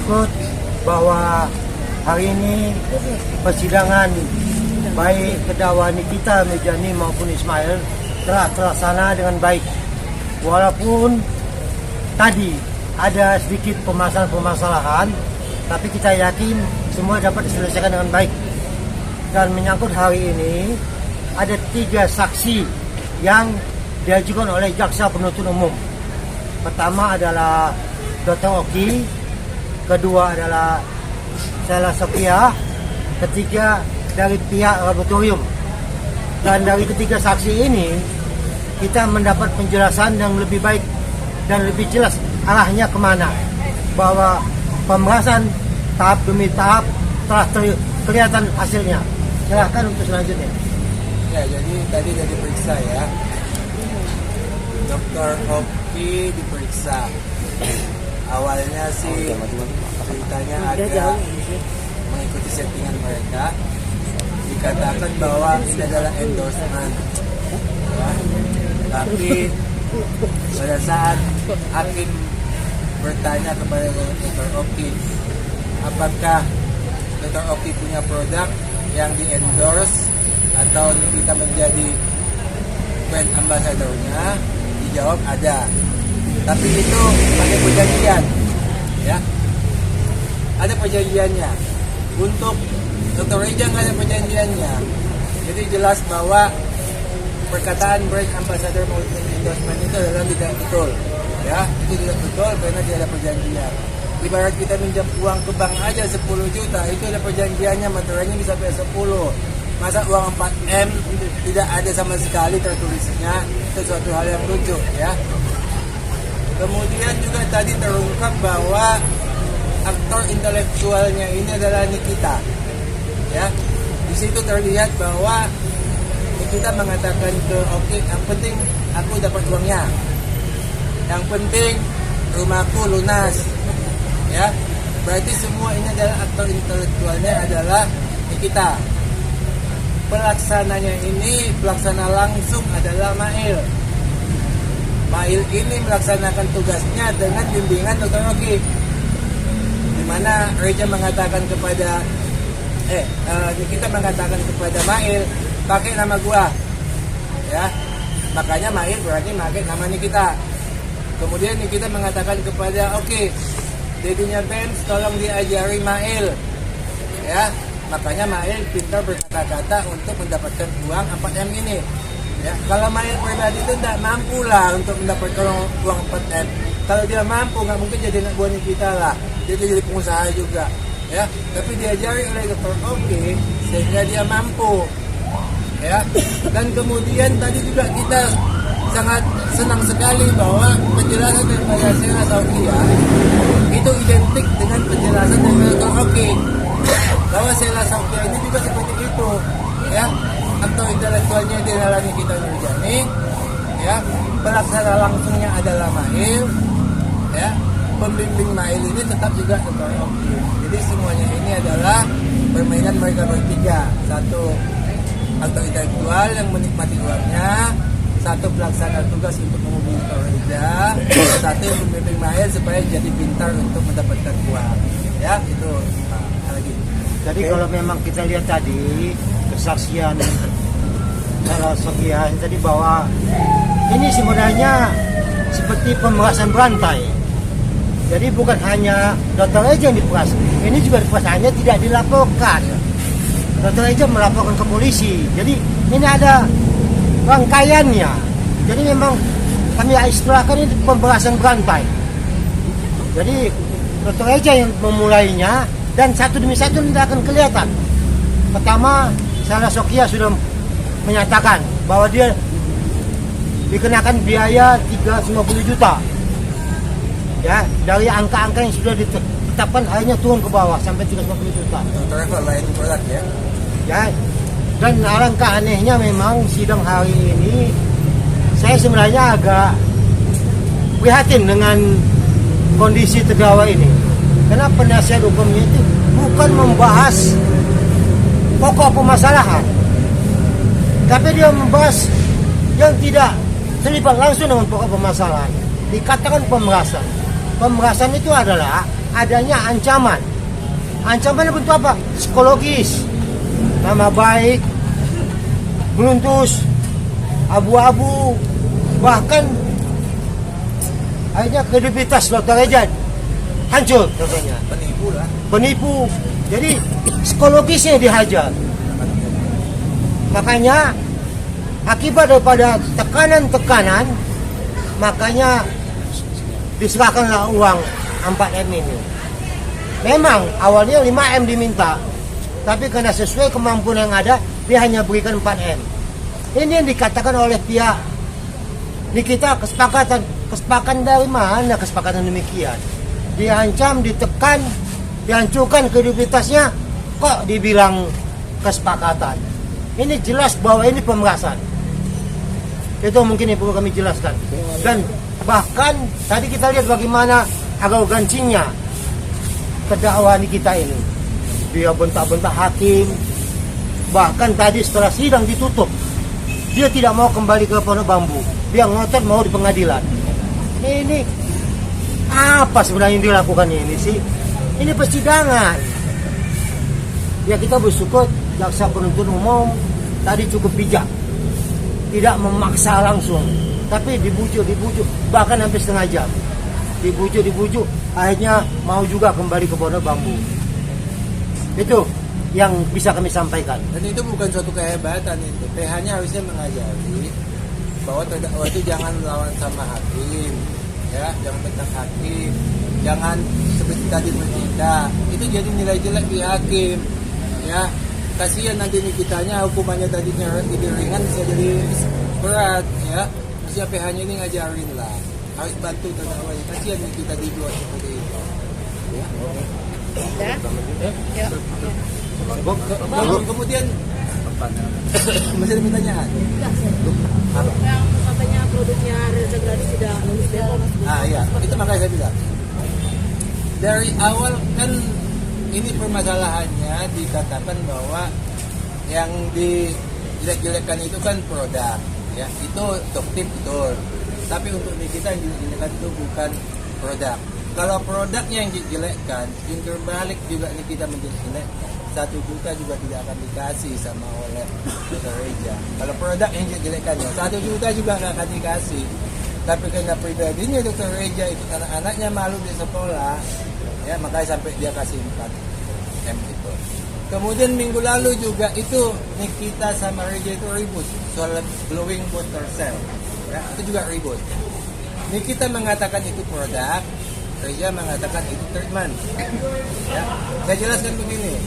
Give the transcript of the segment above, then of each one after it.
menyangkut bahwa hari ini persidangan baik terdakwa Nikita Mirzani maupun Ismail telah terlaksana dengan baik. Walaupun tadi ada sedikit permasalahan, tapi kita yakin semua dapat diselesaikan dengan baik. Dan menyangkut hari ini, ada 3 saksi yang diajukan oleh jaksa penuntut umum. Pertama adalah Dr. Oki, kedua adalah Sheila Sofia, ketiga dari pihak laboratorium. Dan dari ketiga saksi ini, kita mendapat penjelasan yang lebih baik dan lebih jelas arahnya kemana. Bahwa pembahasan tahap demi tahap telah kelihatan hasilnya. Silahkan untuk selanjutnya. Ya, jadi tadi sudah diperiksa ya. Dr. Oki diperiksa. Awalnya sih ceritanya agak mengikuti settingan mereka. Dikatakan bahwa ini adalah endorsement ya. Tapi pada saat hakim bertanya kepada Dr. Oki, apakah Dr. Oki punya produk yang di-endorse atau kita menjadi brand ambassador-nya, dijawab ada. Tapi itu pakai perjanjian ya. Ada perjanjiannya. Untuk Dr. Reja nggak ada perjanjiannya. Jadi jelas bahwa perkataan brand ambassador maupun endorsement itu adalah tidak betul ya. Itu tidak betul karena tidak ada perjanjian. Ibarat kita minjam uang ke bank aja 10 juta, itu ada perjanjiannya, materannya bisa sampai 10. Masa uang 4M tidak ada sama sekali tertulisnya, itu suatu hal yang lucu ya. Kemudian juga tadi terungkap bahwa aktor intelektualnya ini adalah Nikita ya. Di situ terlihat bahwa Nikita mengatakan ke Oki, yang penting aku dapat uangnya, yang penting rumahku lunas ya. Berarti semua ini adalah aktor intelektualnya adalah Nikita. Pelaksana langsung adalah Mail. Mail ini melaksanakan tugasnya dengan bimbingan Dr. Oki, di mana Reja mengatakan kepada Nikita mengatakan kepada Mail, pakai nama gua ya. Makanya Mail berarti pakai nama Nikita. Kemudian Nikita mengatakan kepada Oki, dedinya Benz tolong diajari Mail ya. Makanya Mail pintar berkata-kata untuk mendapatkan uang 4M ini ya. Kalau Mail pribadi itu tidak mampu lah untuk mendapatkan uang 4M. Kalau dia mampu, nggak mungkin jadi anak buah Nikita lah, dia jadi pengusaha juga ya. Tapi diajari oleh Dr. Oki sehingga dia mampu ya. Dan kemudian tadi juga kita sangat senang sekali bahwa penjelasan dari Sheila Sofia itu identik dengan penjelasan dari Dr. Oki, bahwa Sheila Sofia ini juga seperti itu ya. Aktor intelektualnya adalah Nikita Mirzani ya. Pelaksana langsungnya adalah Mail ya. Pembimbing Mail ini tetap juga Dr. Oki. Jadi semuanya ini adalah permainan mereka bertiga. Satu aktor intelektual yang menikmati uangnya, satu pelaksana tugas untuk menghubungi Reja, satu yang membimbing Mail supaya jadi pintar untuk mendapatkan uang ya. Itu lagi. Jadi kalau memang kita lihat tadi kesaksian Sheila Sofia tadi bahwa ini sebenarnya seperti pemerasan berantai. Jadi bukan hanya Dr. Reja yang diperas, ini juga diperas, hanya tidak dilaporkan. Dr. Reja melaporkan ke polisi. Jadi ini ada rangkaiannya. Jadi memang kami istilahkan ini pemerasan berantai. Jadi Dr. Reja yang memulainya, dan satu demi satu tidak akan kelihatan. Pertama, Sheila Sofia sudah menyatakan bahwa dia dikenakan biaya 350 juta. Ya, dari angka-angka yang sudah ditetapkan hanya turun ke bawah sampai 350 juta. Travel lain produk ya. Ya. Dan alangkah anehnya memang sidang hari ini saya sebenarnya agak prihatin dengan kondisi terdakwa ini. Karena penasihat hukumnya itu bukan membahas pokok permasalahan, tapi dia membahas yang tidak terlibat langsung dengan pokok permasalahan. Dikatakan pemerasan. Pemerasan itu adalah adanya ancaman. Ancaman bentuk apa? Psikologis, nama baik, meluntus, abu-abu, bahkan akhirnya kredibilitas Dr. Reja hancur katanya. Penipu lah. Penipu. Jadi psikologisnya dihajar. Makanya akibat daripada tekanan-tekanan, makanya diserahkanlah uang 4M ini. Memang awalnya 5M diminta, tapi karena sesuai kemampuan yang ada, dia hanya berikan 4M. Ini yang dikatakan oleh pihak di kita kesepakatan dari mana kesepakatan demikian? Diancam, ditekan, dihancurkan kredibilitasnya, kok dibilang kesepakatan? Ini jelas bahwa ini pemerasan. Itu mungkin yang perlu kami jelaskan. Dan bahkan tadi kita lihat bagaimana arogansinya kedakwaan kita ini. Dia bentak-bentak hakim. Bahkan tadi setelah sidang ditutup, dia tidak mau kembali ke Pondok Bambu. Dia ngotot mau di pengadilan. Ini apa sebenarnya yang dilakukan ini sih? Ini persidangan. Ya kita bersyukur jaksa penuntut umum tadi cukup bijak. Tidak memaksa langsung, tapi dibujuk, bahkan hampir setengah jam. Dibujuk, akhirnya mau juga kembali ke Pondok Bambu. Itu yang bisa kami sampaikan. Dan itu bukan suatu kehebatan itu. PH-nya harusnya mengajari bahwa terdakwa itu jangan melawan sama hakim, ya, jangan bentak hakim, jangan seperti tadi bertindak. Itu jadi nilai jelek di hakim, ya. Kasihan nanti kitanya hukumannya tadinya lebih ringan bisa jadi berat, ya. Maksudnya PH-nya ini ngajarin lah, harus bantu terdakwanya. Kasihan kita dibuat seperti itu, ya. Kemudian masih ada pertanyaan? Yang katanya produknya Reza Gladys tidak lulus BPOM. Iya, itu makanya saya bilang. Dari awal kan ini permasalahannya dikatakan bahwa yang dijelek-jelekan itu kan produk, ya, itu dokter betul. Tapi untuk kita yang dijelek-jelekan itu bukan produk. Kalau produknya yang dijelekkan, jungkir balik juga kita menjelekkan. 1 juta juga tidak akan dikasih sama oleh Dr. Reja. Kalau produk yang dijelekkannya, 1 juta juga nggak akan dikasih. Tapi karena pribadinya Dr. Reja itu anak-anaknya malu di sekolah, ya, makanya sampai dia kasih 4M itu. Kemudian minggu lalu juga itu Nikita sama Reja itu ribut soal glowing booster cell, ya, itu juga ribut. Nikita mengatakan itu produk, Reja mengatakan itu treatment, ya. Saya jelaskan begini,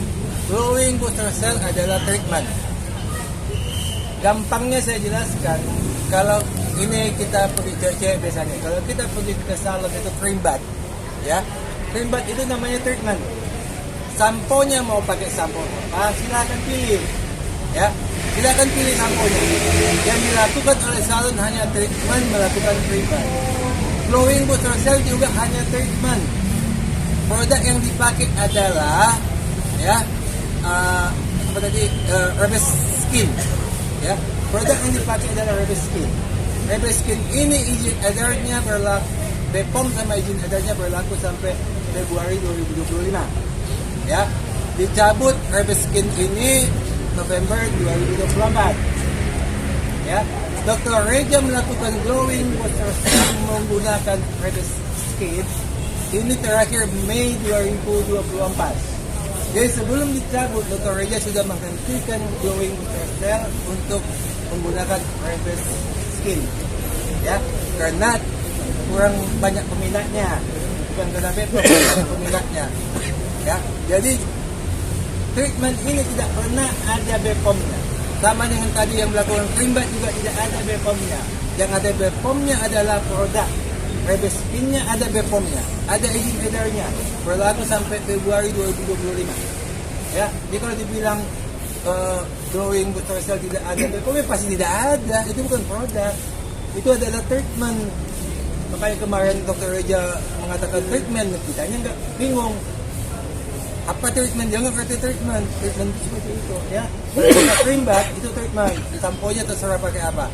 glowing booster cell adalah treatment. Gampangnya saya jelaskan, kalau ini kita pergi cek biasanya, kalau kita pergi ke salon itu cream bath, ya, cream bath itu namanya treatment. Samponya mau pakai sampo apa, silakan pilih, ya, silakan pilih samponya. Yang dilakukan oleh salon hanya treatment, melakukan cream bath. Glowing booster cell juga hanya treatment. Produk yang dipakai adalah, ya, apa tadi, Rebes Skin, ya. Produk yang dipakai adalah Rebes Skin. Rebes Skin ini izin edarnya berlaku, BPOM sama izin edarnya berlaku sampai Februari 2025, ya. Dicabut Rebes Skin ini November 2024, ya. Dr. Reja melakukan glowing booster cell menggunakan Rebes Skin ini terakhir Mei 2024. Jadi sebelum dicabut, Dr. Reja sudah menghentikan glowing booster cell untuk menggunakan Rebes Skin, ya, karena kurang banyak peminatnya, bukan karena BPOM, kurang peminatnya, ya. Jadi treatment ini tidak pernah ada BPOM-nya. Sama dengan tadi yang melakukan cream bath juga tidak ada BPOM-nya. Yang ada BPOM-nya adalah produk. Rebes Skin-nya ada BPOM-nya, ada izin edarnya, berlaku sampai Februari 2025. Ya, jadi kalau dibilang glowing booster cell tidak ada BPOM-nya, pasti tidak ada. Itu bukan produk, itu adalah treatment. Makanya kemarin Dr. Reja mengatakan treatment, kitanya nggak bingung. Apa treatment? Jangan berarti treatment. Treatment seperti itu, ya. Kalau cream bath itu treatment. Samponya terserah pakai apa.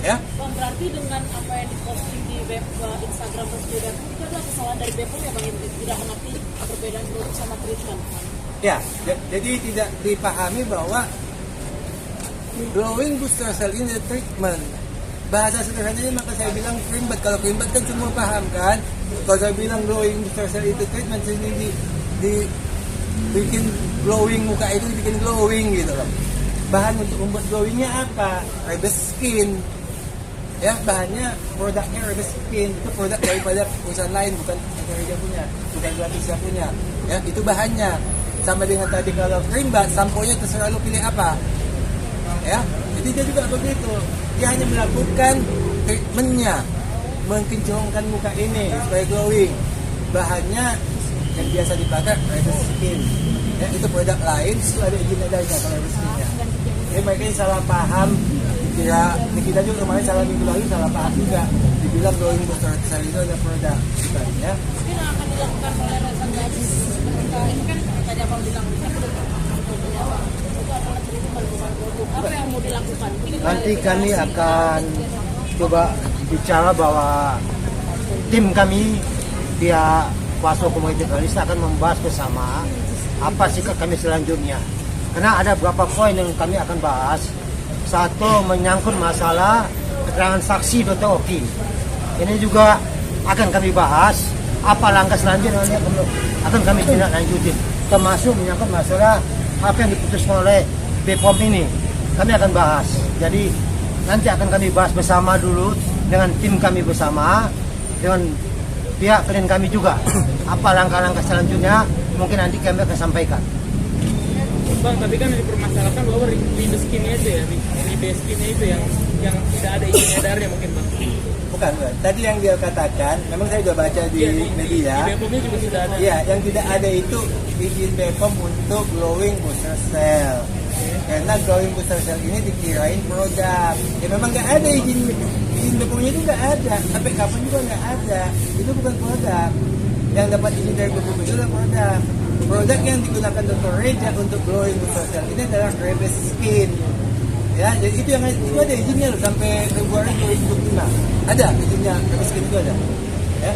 Ya, Bang, berarti dengan apa yang diposting di web Instagram resmi dan itu adalah kesalahan dari Bepom ya Bang, yang tidak mengerti perbedaan produk sama treatment. ya. Jadi tidak dipahami bahwa glowing booster cell ini adalah treatment. Bahasa sederhananya maka saya bilang cream bath. Kalau cream bath kan semua paham kan. Kalau saya bilang glowing booster cell itu treatment, jadi bikin glowing, muka itu dibikin glowing gitu loh. Bahan untuk membuat glowingnya apa? Rebes Skin. Ya, bahannya produknya Rebes Skin. Itu produk daripada perusahaan lain, bukan Reja punya, bukan Gratisya punya. Ya, itu bahannya. Sama dengan tadi kalau cream bath, sampo-nya terserah lu pilih apa. Ya, jadi dia juga begitu. Dia hanya melakukan treatmentnya, menkinclongkan muka ini supaya glowing. Bahannya yang biasa dipakai Rebes Skin. Ya, itu produk lain, itu ada izin edarnya kalau Rebes Skin-nya. Jadi mereka yang salah paham, ya kita juga kemarin salah minggu lalu salah paham juga. Dibilang glowing booster cell itu ada produk, bukan ya? Mungkin yang akan dilakukan oleh Reza Gadis ketika ini kan tadi Abang bilang bisa produknya Bang, itu adalah treatment bukan produk. Apa yang mau dilakukan? Mungkin Nanti kami akan coba bicara bahwa tim kami pihak kuasa hukum integralis akan membahas bersama apa sikap kami selanjutnya. Karena ada beberapa poin yang kami akan bahas. Satu, menyangkut masalah keterangan saksi Dr. Oki. Ini juga akan kami bahas. Apa langkah selanjutnya yang akan kami tindak lanjutin. Termasuk menyangkut masalah apa yang diputuskan oleh Bepom ini. Kami akan bahas. Jadi nanti akan kami bahas bersama dulu dengan tim kami bersama, dengan pihak klien kami juga. Apa langkah-langkah selanjutnya mungkin nanti kami akan sampaikan. Bang, tapi kan dipermasalahkan bahwa Rebes Skin-nya itu ya, Rebes Skin-nya itu yang tidak ada izin edarnya mungkin Bang. Bukan. Tadi yang dia katakan, memang saya sudah baca di media. Di Bepomnya juga sudah ada. Iya, yang tidak ada itu izin Bepom untuk glowing booster cell. Karena glowing booster cell ini dikirain produk. Ya memang nggak ada izin Bepomnya itu nggak ada. Sampai kapan juga nggak ada. Itu bukan produk. Yang dapat izin dari Bepom itu adalah produk. Produk yang digunakan Dr. Reja untuk glowing booster cell ini adalah Rebes Skin. Ya, jadi itu yang itu ada izinnya loh sampai Februari 2025. Ada izinnya Rebes Skin itu ada. Ya.